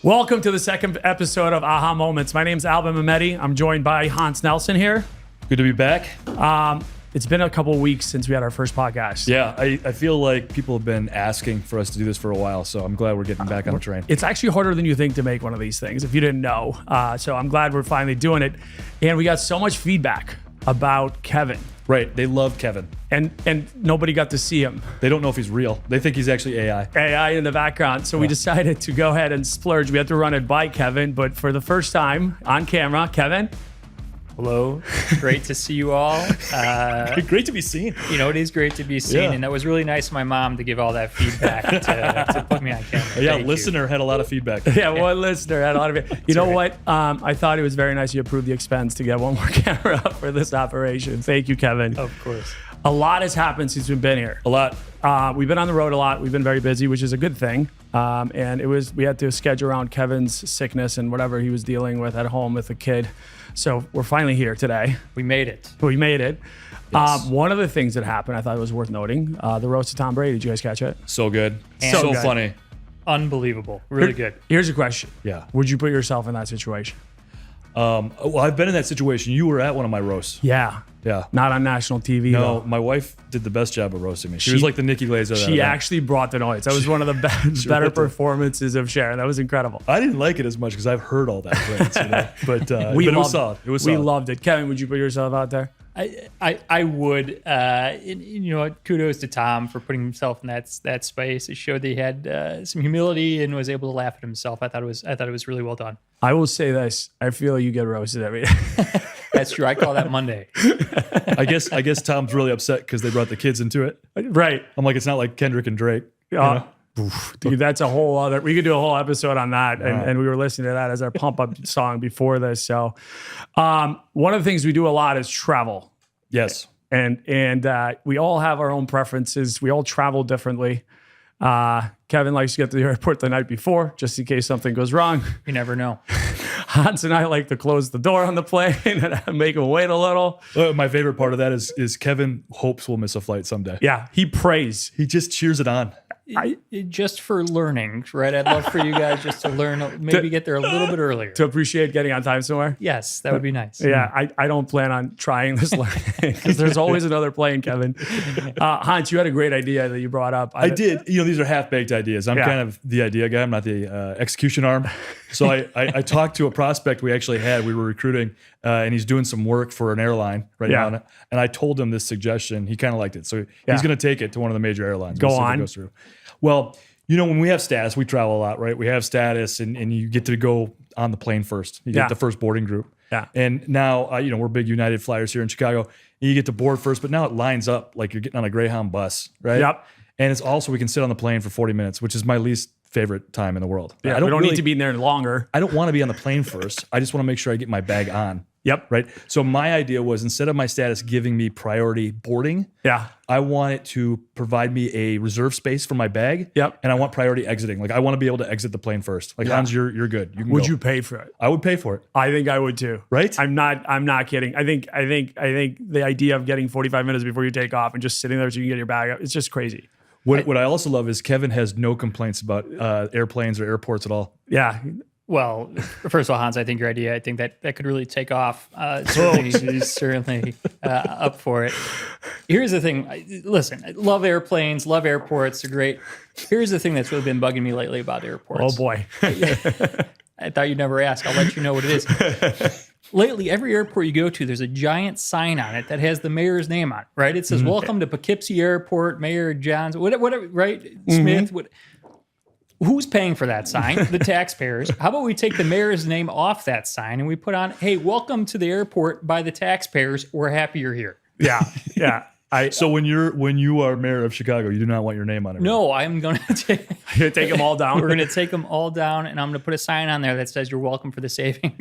Welcome to the second episode of AhHa Moments. My name's Alban. I'm joined by Hans Nelson here. Good to be back. It's been a couple of weeks since we had our first podcast. Yeah, I feel like people have been asking for us to do this for a while, so I'm glad we're getting back on the train. It's actually harder than you think to make one of these things, if you didn't know. So I'm glad we're finally doing it. And we got so much feedback about Kevin. Right, they love Kevin. And nobody got to see him. They don't know if he's real. They think he's actually AI. AI in the background. So we decided to go ahead and splurge. We had to run it by Kevin, but for the first time on camera, Kevin. Hello, great to see you all. Great to be seen. You know, it is great to be seen, Yeah. and that was really nice of my mom to give all that feedback to put me on camera. Yeah, Thank listener had a lot of feedback. Yeah, one listener had a lot of it. You know what? I thought it was very nice you approved the expense to get one more camera up for this operation. Thank you, Kevin. you. Of course. A lot has happened since we've been here. A lot. We've been on the road a lot. We've been very busy, which is a good thing. And we had to schedule around Kevin's sickness and whatever he was dealing with at home with the kid. So we're finally here today. We made it. We made it. Yes. One of the things that happened, I thought it was worth noting, the roast of Tom Brady. Did you guys catch it? So good. And So good. funny. Unbelievable. Really good. Here's a question. Yeah. Would you put yourself in that situation? Well, I've been in that situation. You were at one of my roasts. Yeah. Yeah. Not on national TV. No, though. my wife did the best job of roasting me. She was like the Nikki Glaser. of that She event. actually brought the noise. That was one of the better performances of Sharon. That was incredible. I didn't like it as much because I've heard all that praise, you know? but it was loved solid. It was We solid. loved it. Kevin, would you put yourself out there? I would. You know what? Kudos to Tom for putting himself in that space. It showed that he had some humility and was able to laugh at himself. I thought it was really well done. I will say this. I feel you get roasted every day. That's true. I call that Monday. I guess Tom's really upset because they brought the kids into it. Right. I'm like, it's not like Kendrick and Drake. You know? Dude, that's a whole other. We could do a whole episode on that, and we were listening to that as our pump up song before this. So, one of the things we do a lot is travel, Yes. and we all have our own preferences. We all travel differently. Kevin likes to get to the airport the night before, just in case something goes wrong. You never know. Hans and I like to close the door on the plane and make him wait a little. My favorite part of that is Kevin hopes we'll miss a flight someday. Yeah, he prays. He just cheers it on. Just for learning, right? I'd love for you guys just to learn, maybe get there a little bit earlier. To appreciate getting on time somewhere. Yes, that would be nice. Yeah, I don't plan on trying this learning because there's always another plane, Kevin. Hans, you had a great idea that you brought up. I did. You know, these are half-baked ideas. I'm kind of the idea guy. I'm not the execution arm. So I talked to a prospect we actually had. We were recruiting, and he's doing some work for an airline right now. And I told him this suggestion. He kind of liked it. So he's going to take it to one of the major airlines. Go We'll see if it on. goes through. Well, you know, when we have status, we travel a lot, right? We have status, and you get to go on the plane first. You get the first boarding group. Yeah. And now, you know, we're big United flyers here in Chicago. And you get to board first, but now it lines up like you're getting on a Greyhound bus, right? Yep. And it's also, we can sit on the plane for 40 minutes, which is my least favorite time in the world. Yeah, we don't need to be in there longer. I don't want to be on the plane first. I just want to make sure I get my bag on. Yep. Right. So my idea was, instead of my status giving me priority boarding, Yeah. I want it to provide me a reserve space for my bag. Yep. And I want priority exiting. Like, I want to be able to exit the plane first. Like, Hans, you're good. You can Would go. you pay for it? I would pay for it. I think I would too. Right? I'm not kidding. I think the idea of getting 45 minutes before you take off and just sitting there so you can get your bag up, it's just crazy. What I also love is Kevin has no complaints about airplanes or airports at all. Yeah. Well, first of all, Hans, I think your idea, I think that could really take off. Certainly up for it. Here's the thing. Listen, I love airplanes, love airports. They're great. Here's the thing that's really been bugging me lately about airports. Oh boy. I thought you'd never ask. I'll let you know what it is. Lately, every airport you go to, there's a giant sign on it that has the mayor's name on it, right? It says, "Welcome to Poughkeepsie Airport, Mayor Johns," whatever, right? Smith. Who's paying for that sign? The taxpayers. How about we take the mayor's name off that sign and we put on, "Hey, welcome to the airport by the taxpayers. We're happy you're here." Yeah. Yeah. So when you are mayor of Chicago, you do not want your name on it. No, I'm going to take. You take them all down. We're going to take them all down, and I'm going to put a sign on there that says, "You're welcome for the savings."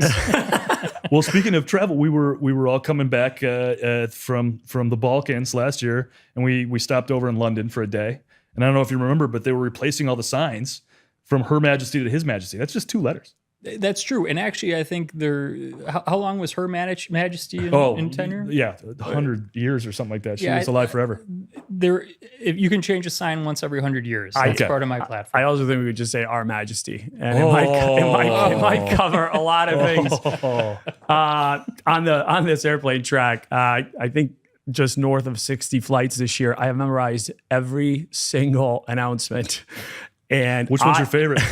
Well, speaking of travel, we were all coming back from the Balkans last year, and we stopped over in London for a day. And I don't know if you remember, but they were replacing all the signs from Her Majesty to His Majesty. That's just 2 letters. That's true. And actually, I think how long was Her Majesty in tenure? Yeah, 100 years or something like that. She was alive forever. If you can change a sign once every 100 years. That's part of my platform. I also think we would just say Our Majesty, and it might cover a lot of things. On this airplane track, I think just north of 60 flights this year, I have memorized every single announcement. And which one's your favorite?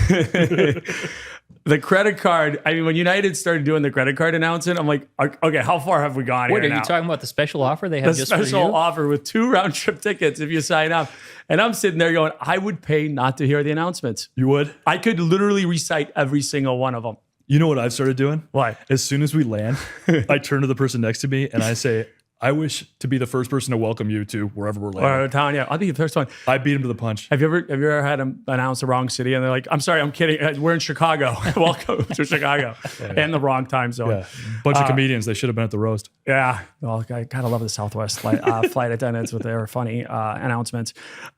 The credit card. I mean, when United started doing the credit card announcement, I'm like, okay, how far have we gone Wait, here are now? you talking about the special offer they have just for you? The special offer with 2 round trip tickets if you sign up. And I'm sitting there going, I would pay not to hear the announcements. You would? I could literally recite every single one of them. You know what I've started doing? What? As soon as we land, I turn to the person next to me and I say, I wish to be the first person to welcome you to wherever we're landing. Or town, yeah. I'll be the first one. I beat him to the punch. Have you ever had them announce the wrong city and they're like, I'm sorry, I'm kidding. We're in Chicago. Welcome to Chicago. And the wrong time zone. Yeah. Bunch of comedians. They should have been at the roast. Yeah. Well, I gotta love the Southwest flight attendants with their funny announcements.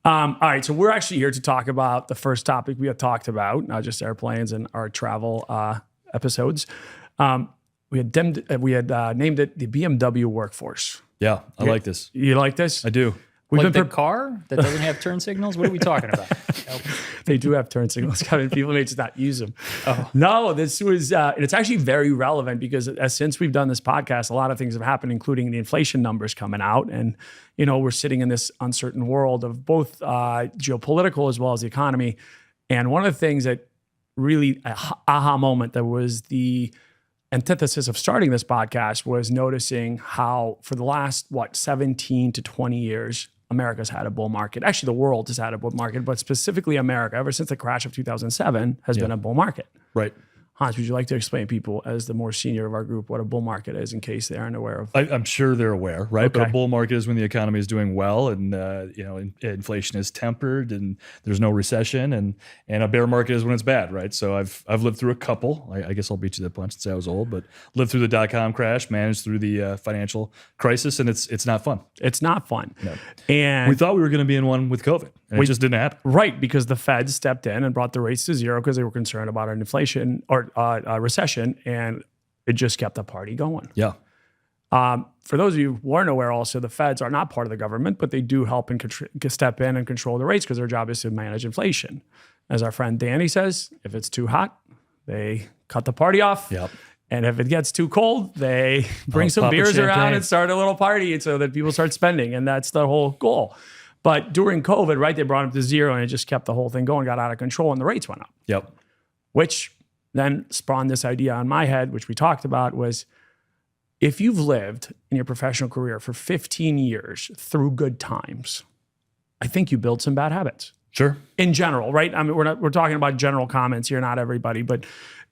All right. So we're actually here to talk about the first topic we had talked about, not just airplanes and our travel episodes. We had named it the BMW Workforce. Yeah, I like this. You like this? I do. Like the car that doesn't have turn signals? What are we talking about? They do have turn signals, Kevin. People may just not use them. No, this was, and it's actually very relevant because since we've done this podcast, a lot of things have happened, including the inflation numbers coming out. And, we're sitting in this uncertain world of both geopolitical as well as the economy. And one of the things that really, aha moment that was the antithesis of starting this podcast was noticing how for the last, 17 to 20 years, America's had a bull market. Actually, the world has had a bull market, but specifically America, ever since the crash of 2007, has been a bull market. Right. Hans, would you like to explain to people, as the more senior of our group, what a bull market is in case they aren't aware of? I'm sure they're aware, right? Okay. But a bull market is when the economy is doing well and inflation is tempered and there's no recession, and a bear market is when it's bad, right? So I've lived through a couple. I guess I'll beat you to the punch and say I was old, but lived through the dot-com crash, managed through the financial crisis, and it's not fun. It's not fun. No. And we thought we were going to be in one with COVID, and it just didn't happen. Right, because the Fed stepped in and brought the rates to zero because they were concerned about an inflation or recession, and it just kept the party going. Yeah. For those of you who weren't aware, also, the Feds are not part of the government, but they do help and step in and control the rates because their job is to manage inflation. As our friend Danny says, if it's too hot, they cut the party off. Yep. And if it gets too cold, they bring some beers around and start a little party so that people start spending. And that's the whole goal. But during COVID, right, they brought them to zero and it just kept the whole thing going, got out of control, and the rates went up. Yep. Which then spawned this idea on my head, which we talked about, was if you've lived in your professional career for 15 years through good times, I think you build some bad habits. Sure. In general, right? I mean, we're talking about general comments here, not everybody, but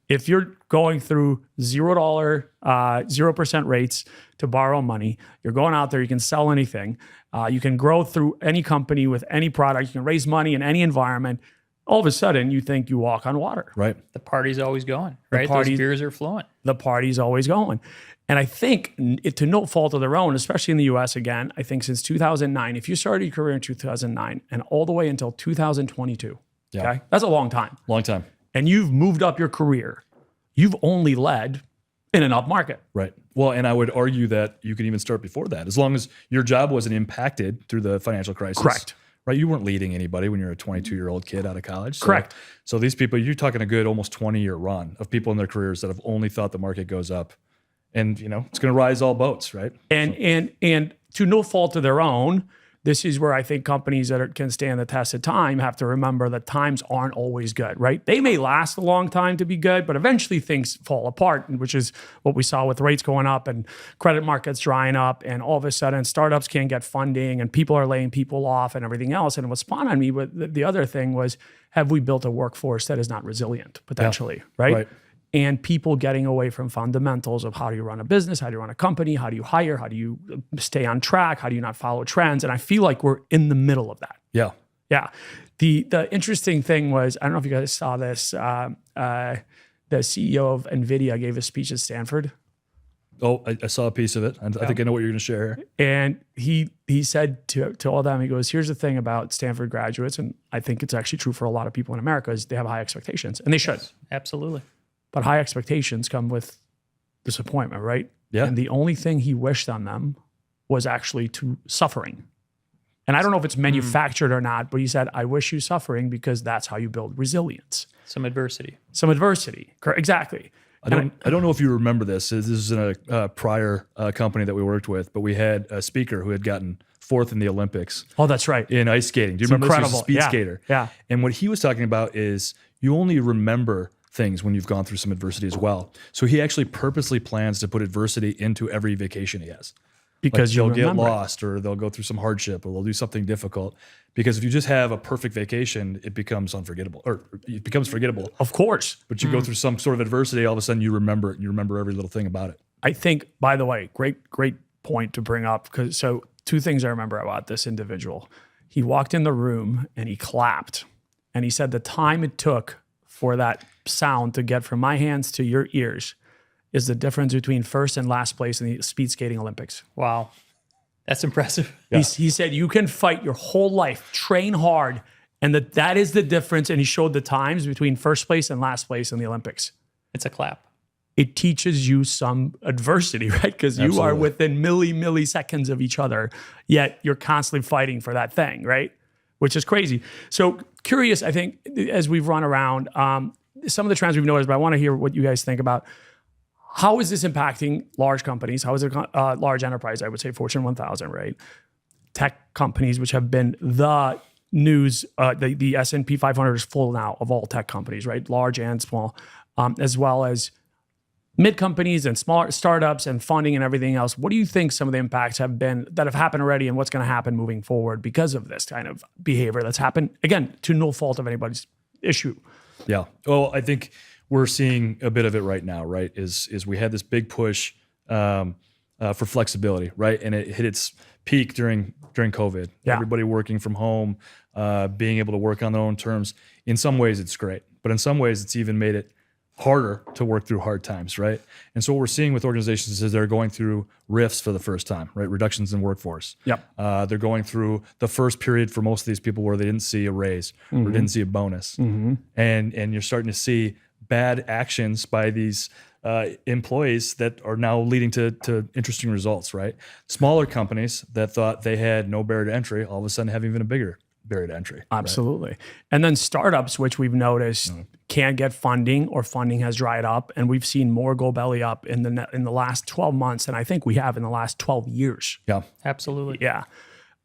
if you're going through $0, 0% rates to borrow money, you're going out there, you can sell anything. You can grow through any company with any product. You can raise money in any environment. All of a sudden, you think you walk on water. Right. The party's always going, right? Those beers are flowing. The party's always going. And I think, to no fault of their own, especially in the US again, I think since 2009, if you started your career in 2009 and all the way until 2022, okay, that's a long time. Long time. And you've moved up your career, you've only led in an up market. Right. Well, and I would argue that you can even start before that, as long as your job wasn't impacted through the financial crisis. Correct. Right. You weren't leading anybody when you're a 22-year-old kid out of college. Correct. So these people, you're talking a good almost 20-year run of people in their careers that have only thought the market goes up, and it's going to rise all boats, right? And to no fault of their own, this is where I think companies that can stand the test of time have to remember that times aren't always good, right? They may last a long time to be good, but eventually things fall apart, which is what we saw with rates going up and credit markets drying up, and all of a sudden startups can't get funding and people are laying people off and everything else. And what spawned on me, but the other thing was, have we built a workforce that is not resilient potentially, right? And people getting away from fundamentals of how do you run a business, how do you run a company, how do you hire, how do you stay on track, how do you not follow trends? And I feel like we're in the middle of that. Yeah. Yeah. The interesting thing was, I don't know if you guys saw this, the CEO of NVIDIA gave a speech at Stanford. Oh, I saw a piece of it. I think I know what you're going to share here. And he said to all them, he goes, here's the thing about Stanford graduates, and I think it's actually true for a lot of people in America, is they have high expectations, and they should. Yes, absolutely. but high expectations come with disappointment, right? Yeah. And the only thing he wished on them was actually to suffering. And I don't know if it's manufactured or not, but he said, I wish you suffering because that's how you build resilience. Some adversity. Some adversity. Exactly. I don't know if you remember this. This is in a prior company that we worked with, but we had a speaker who had gotten 4th in the Olympics. Oh, that's right. In ice skating. Do you remember incredible. this? He was a speed Yeah. skater. Yeah. And what he was talking about is you only remember things when you've gone through some adversity as well. So he actually purposely plans to put adversity into every vacation he has. Because they'll you get remember lost or they'll go through some hardship or they'll do something difficult. Because if you just have a perfect vacation, it becomes unforgettable or it becomes forgettable. Of course. But you go through some sort of adversity, all of a sudden you remember it and you remember every little thing about it. I think, by the way, great point to bring up. So 2 things I remember about this individual. He walked in the room and he clapped. And he said the time it took for that sound to get from my hands to your ears is the difference between first and last place in the speed skating Olympics. Wow. That's impressive. Yeah. He said you can fight your whole life, train hard, and that is the difference. And he showed the times between first place and last place in the Olympics. It's a clap. It teaches you some adversity, right? Because you are within milliseconds of each other, yet you're constantly fighting for that thing, right? Which is crazy. So curious, I think, as we've run around, some of the trends we've noticed, but I want to hear what you guys think about. How is this impacting large companies? How is it large enterprise? I would say Fortune 1000, right? Tech companies, which have been the news, the S&P 500 is full now of all tech companies, right? Large and small, as well as mid companies and smaller startups and funding and everything else. What do you think some of the impacts have been that have happened already and what's going to happen moving forward because of this kind of behavior that's happened? Again, to no fault of anybody's issue. Yeah. Well, I think we're seeing a bit of it right now, right? Is we had this big push for flexibility, right? And it hit its peak during COVID. Yeah. Everybody working from home, being able to work on their own terms. In some ways, it's great, but in some ways, it's even made it harder to work through hard times, right? And so what we're seeing with organizations is they're going through rifts for the first time, right? Reductions in workforce. Yep. They're going through the first period for most of these people where they didn't see a raise or didn't see a bonus, and you're starting to see bad actions by these employees that are now leading to interesting results, right? Smaller companies that thought they had no barrier to entry all of a sudden have even a bigger barrier to entry. Absolutely. Right? And then startups, which we've noticed can't get funding or funding has dried up. And we've seen more go belly up in the last 12 months than I think we have in the last 12 years. Yeah, Absolutely. Yeah.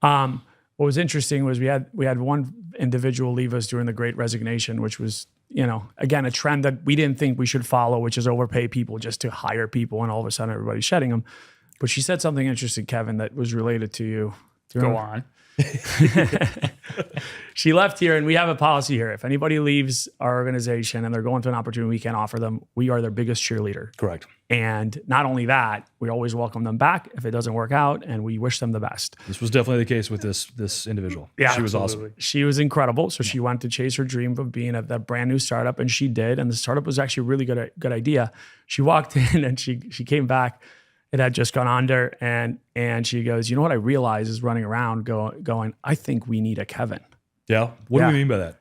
What was interesting was we had one individual leave us during the Great Resignation, which was, again, a trend that we didn't think we should follow, which is overpay people just to hire people. And all of a sudden everybody's shedding them. But she said something interesting, Kevin, that was related to you. Go on. She left here, and we have a policy here. If anybody leaves our organization and they're going to an opportunity we can't offer them, we are their biggest cheerleader. correct. And not only that, we always welcome them back if it doesn't work out, and we wish them the best. This was definitely the case with this individual. Yeah, she was absolutely. awesome. She was incredible. So she wanted to chase her dream of being at that brand new startup, and she did. And the startup was actually a really good idea. She walked in and she came back. It had just gone under, and she goes, you know what I realized is running around going, I think we need a Kevin. Yeah. What do you mean by that?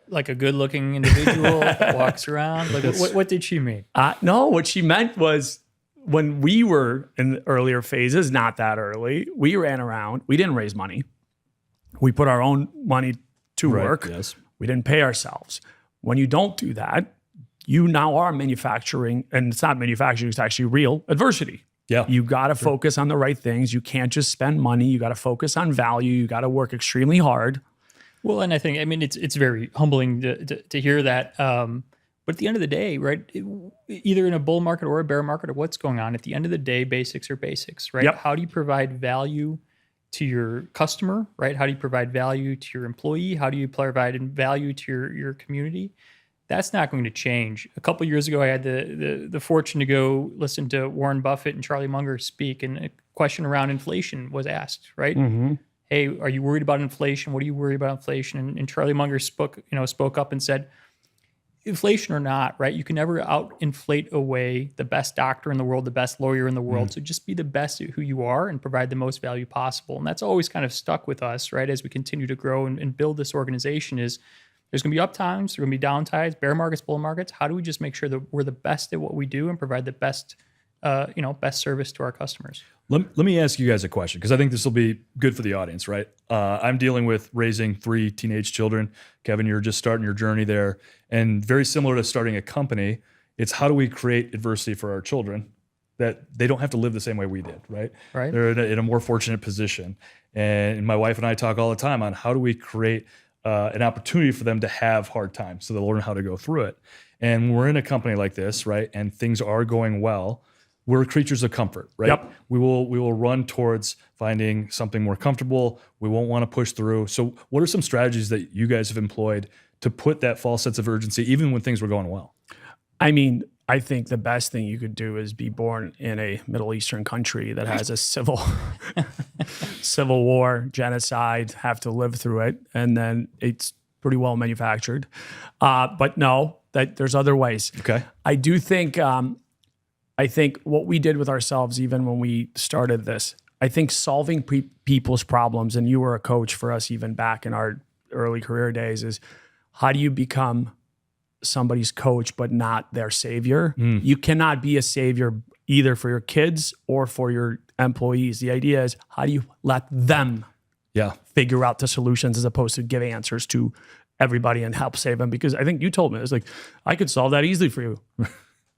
Like a good-looking individual that walks around. Like, what did she mean? No, what she meant was when we were in the earlier phases, not that early, we ran around. We didn't raise money. We put our own money to work. Yes. We didn't pay ourselves. When you don't do that, you now are manufacturing, and it's not manufacturing, it's actually real adversity. Yeah. You got to focus on the right things. You can't just spend money. You got to focus on value. You got to work extremely hard. Well, and I think, it's very humbling to hear that. But at the end of the day, right, either in a bull market or a bear market or what's going on, at the end of the day, basics are basics, right? Yep. How do you provide value to your customer, right? How do you provide value to your employee? How do you provide value to your community? That's not going to change. A couple of years ago, I had the fortune to go listen to Warren Buffett and Charlie Munger speak, and a question around inflation was asked, right? Hey, are you worried about inflation? What do you worry about inflation? And Charlie Munger spoke up and said, inflation or not, right? You can never out-inflate away the best doctor in the world, the best lawyer in the world. So just be the best at who you are and provide the most value possible. And that's always kind of stuck with us, right? As we continue to grow and build this organization is, There's going to be up times, there's going to be down times, bear markets, bull markets. How do we just make sure that we're the best at what we do and provide the best, best service to our customers? Let me ask you guys a question, because I think this will be good for the audience, right? I'm dealing with raising 3 teenage children. Kevin, you're just starting your journey there. And very similar to starting a company, it's how do we create adversity for our children that they don't have to live the same way we did, right? Right. They're in a more fortunate position. And my wife and I talk all the time on how do we create an opportunity for them to have hard times so they'll learn how to go through it. And we're in a company like this, right? And things are going well. We're creatures of comfort, right? Yep. We will run towards finding something more comfortable. We won't want to push through. So what are some strategies that you guys have employed to put that false sense of urgency, even when things were going well? I mean, I think the best thing you could do is be born in a Middle Eastern country that has a civil war, genocide, have to live through it, and then it's pretty well manufactured. But no, that there's other ways. Okay. I do think, I think what we did with ourselves, even when we started this, I think solving people's problems, and you were a coach for us even back in our early career days, is how do you become somebody's coach but not their savior? You cannot be a savior either for your kids or for your employees. The idea is how do you let them figure out the solutions as opposed to give answers to everybody and help save them? Because I think you told me, it's like, I could solve that easily for you.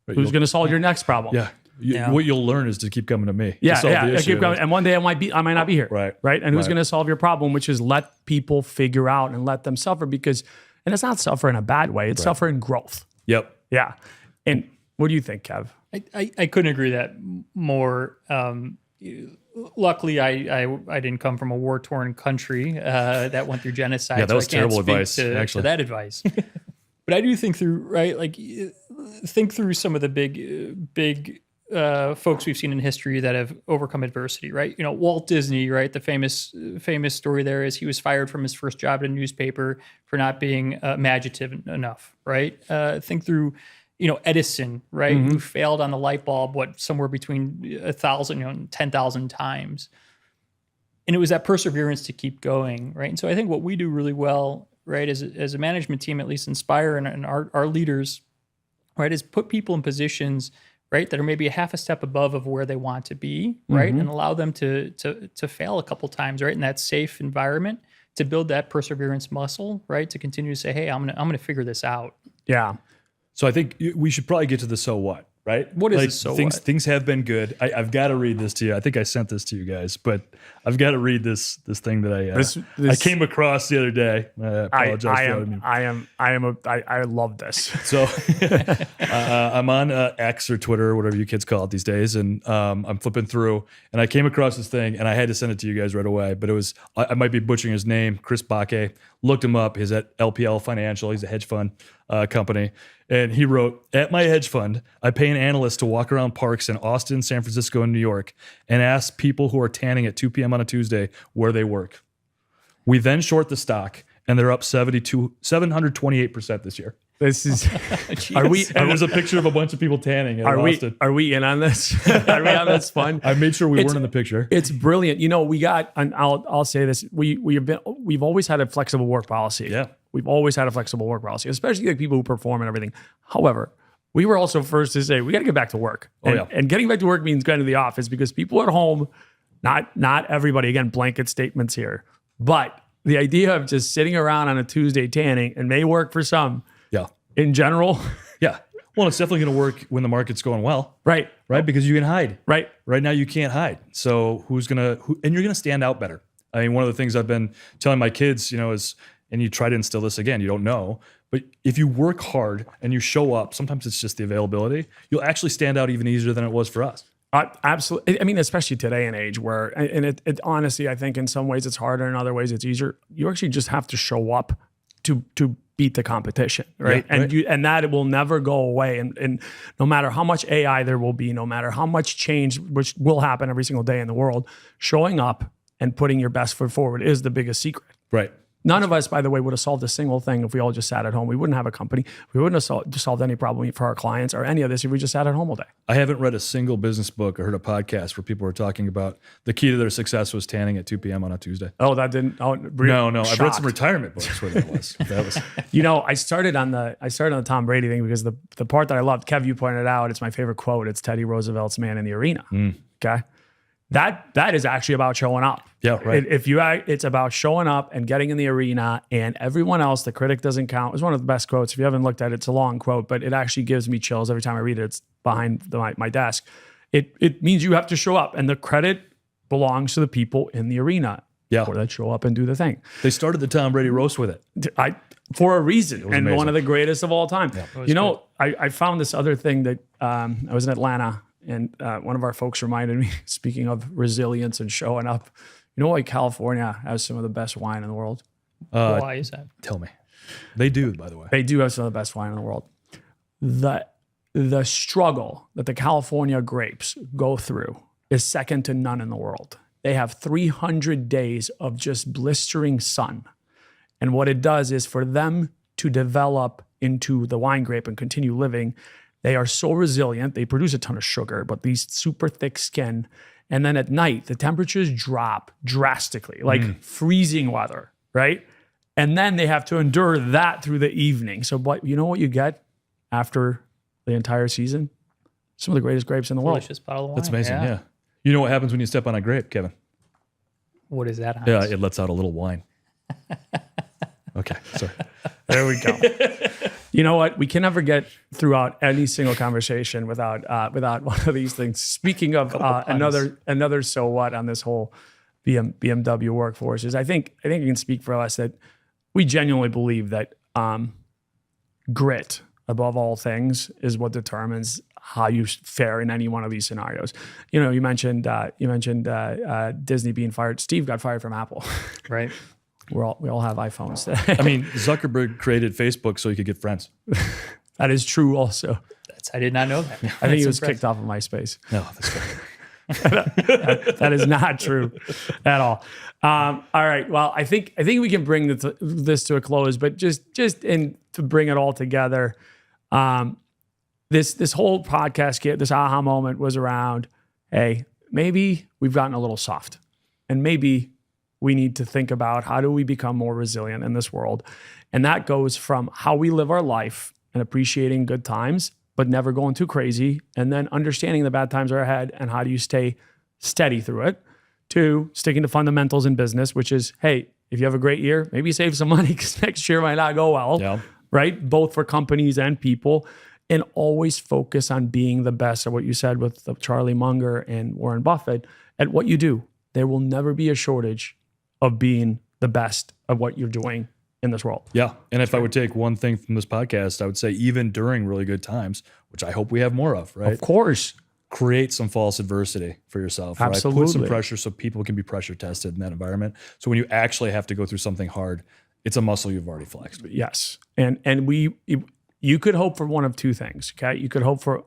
Who's going to solve your next problem? What you'll learn is to keep coming to me. Yeah, to solve the issue. keep going. And one day I might not be here. Right. And who's going to solve your problem, which is let people figure out and let them suffer, because, and it's not suffer in a bad way, it's suffer in growth. Yep. Yeah. And what do you think, Kev? I couldn't agree that more. Luckily, I didn't come from a war-torn country that went through genocide. Yeah, that was so I can't terrible speak advice, to that advice. But I do think through, right? Like, think through some of the big folks we've seen in history that have overcome adversity, right? You know, Walt Disney, right? The famous story there is he was fired from his first job at a newspaper for not being imaginative enough, right? Think through, Edison, right? Who failed on the light bulb, somewhere between 1,000, and 10,000 times. And it was that perseverance to keep going, right? And so I think what we do really well, right, as a management team, at least Inspire and our leaders, right, is put people in positions, right, that are maybe a half a step above of where they want to be, right, and allow them to fail a couple times, right, in that safe environment, to build that perseverance muscle, right, to continue to say, hey, I'm gonna figure this out. Yeah. So I think we should probably get to the so what, right? What is the so what? Things have been good. I've got to read this to you. I think I sent this to you guys, but I've got to read this thing that I came across the other day. I apologize. I love this. So I'm on X or Twitter, or whatever you kids call it these days, and I'm flipping through, and I came across this thing, and I had to send it to you guys right away. But it was, I might be butchering his name, Chris Bakke. Looked him up. He's at LPL Financial. He's a hedge fund company. And he wrote, at my hedge fund, I pay an analyst to walk around parks in Austin, San Francisco, and New York and ask people who are tanning at 2 p.m. on a Tuesday where they work. We then short the stock, and they're up 728% this year. This is, and there's a picture of a bunch of people tanning in Austin. Are we in on this? Are we on this fun? I made sure we weren't in the picture. It's brilliant. We got, and I'll say this, we've always had a flexible work policy. Yeah. We've always had a flexible work policy, especially like people who perform and everything. However, we were also first to say, we got to get back to work. And getting back to work means going to the office, because people at home, not everybody, again, blanket statements here, but the idea of just sitting around on a Tuesday tanning, and may work for some. Yeah. In general. Yeah. Well, it's definitely going to work when the market's going well. Right. Because you can hide. Right now you can't hide. So and you're going to stand out better. I mean, one of the things I've been telling my kids, is, and you try to instill this again, you don't know, but if you work hard and you show up, sometimes it's just the availability, you'll actually stand out even easier than it was for us. Absolutely. I mean, especially today and age where, and it honestly, I think in some ways it's harder, in other ways it's easier. You actually just have to show up to beat the competition, right? Yeah, and that will never go away. And no matter how much AI there will be, no matter how much change, which will happen every single day in the world, showing up and putting your best foot forward is the biggest secret. Right. None of us, by the way, would have solved a single thing if we all just sat at home. We wouldn't have a company. We wouldn't have solved any problem for our clients or any of this if we just sat at home all day. I haven't read a single business book or heard a podcast where people were talking about the key to their success was tanning at 2 p.m. on a Tuesday. Oh, that didn't. Oh, No. I've read some retirement books where that was. You know, I started on the Tom Brady thing because the part that I loved, Kev, you pointed out, it's my favorite quote. It's Teddy Roosevelt's "Man in the Arena." Okay, that is actually about showing up. Yeah, right. It's about showing up and getting in the arena, and everyone else, the critic doesn't count. It's one of the best quotes. If you haven't looked at it, it's a long quote, but it actually gives me chills every time I read it. It's behind my desk. It means you have to show up, and the credit belongs to the people in the arena. Yeah, or that show up and do the thing. They started the Tom Brady roast with it. For a reason, and amazing. one of the greatest of all time. Yeah, you know, I found this other thing that I was in Atlanta, and one of our folks reminded me, speaking of resilience and showing up, you know why California has some of the best wine in the world? Why is that? Tell me. They do, by the way. They do have some of the best wine in the world. The struggle that the California grapes go through is second to none in the world. They have 300 days of just blistering sun. And what it does is for them to develop into the wine grape and continue living, they are so resilient. They produce a ton of sugar, but these super thick skin. And then at night, the temperatures drop drastically, like freezing weather, right? And then they have to endure that through the evening. So you know what you get after the entire season? Some of the greatest grapes in the world. Delicious bottle of wine. That's amazing, yeah. You know what happens when you step on a grape, Kevin? What is that, Hans? Yeah, it lets out a little wine. Okay, sorry. There we go. You know what? We can never get throughout any single conversation without one of these things. Speaking of another so what on this whole BMW Workforce is I think you can speak for us that we genuinely believe that grit above all things is what determines how you fare in any one of these scenarios. You know, you mentioned Disney being fired. Steve got fired from Apple. Right. We all have iPhones. I mean, Zuckerberg created Facebook so he could get friends. That is true also. I did not know that. I think he was kicked off of MySpace. No, that's right. That is not true at all. All right. Well, I think we can bring this to a close, but just to bring it all together, this whole podcast, this AhHa moment was around, hey, maybe we've gotten a little soft, and maybe we need to think about how do we become more resilient in this world. And that goes from how we live our life and appreciating good times, but never going too crazy, and then understanding the bad times are ahead and how do you stay steady through it, to sticking to fundamentals in business, which is, hey, if you have a great year, maybe save some money because next year might not go well, right? Both for companies and people, and always focus on being the best at what you said with Charlie Munger and Warren Buffett at what you do. There will never be a shortage of being the best of what you're doing in this world. Yeah. And if I would take one thing from this podcast, I would say even during really good times, which I hope we have more of, right? Of course. Create some false adversity for yourself. Absolutely. Right? Put some pressure so people can be pressure tested in that environment. So when you actually have to go through something hard, it's a muscle you've already flexed. Yes. And you could hope for one of two things, okay? You could hope for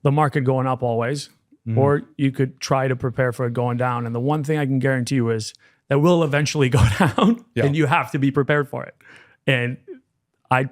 the market going up always, or you could try to prepare for it going down. And the one thing I can guarantee you is that will eventually go down, and you have to be prepared for it. And I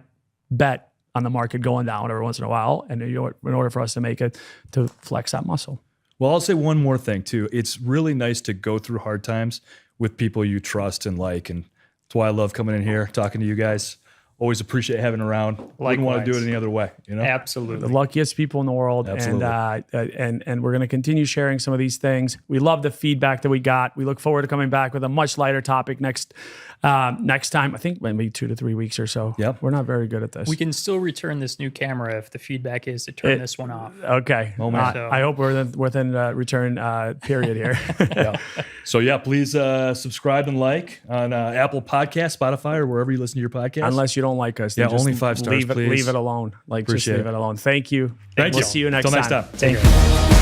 bet on the market going down every once in a while, and in order for us to make it, to flex that muscle. Well, I'll say one more thing too. It's really nice to go through hard times with people you trust and like, and that's why I love coming in here, talking to you guys. Always appreciate having around. Wouldn't want to do it any other way, you know? Absolutely. The luckiest people in the world. Absolutely. And we're going to continue sharing some of these things. We love the feedback that we got. We look forward to coming back with a much lighter topic next time. I think maybe 2 to 3 weeks or so. Yep. We're not very good at this. We can still return this new camera if the feedback is to turn this one off. Okay. I hope we're within return period here. So yeah, please subscribe and like on Apple Podcasts, Spotify, or wherever you listen to your podcast. Unless you don't like us. Yeah, then just only 5 stars, please. Leave it alone. Like, Appreciate just leave it alone. Thank you. Thank you. We'll see you next Till time. next time. Thank you.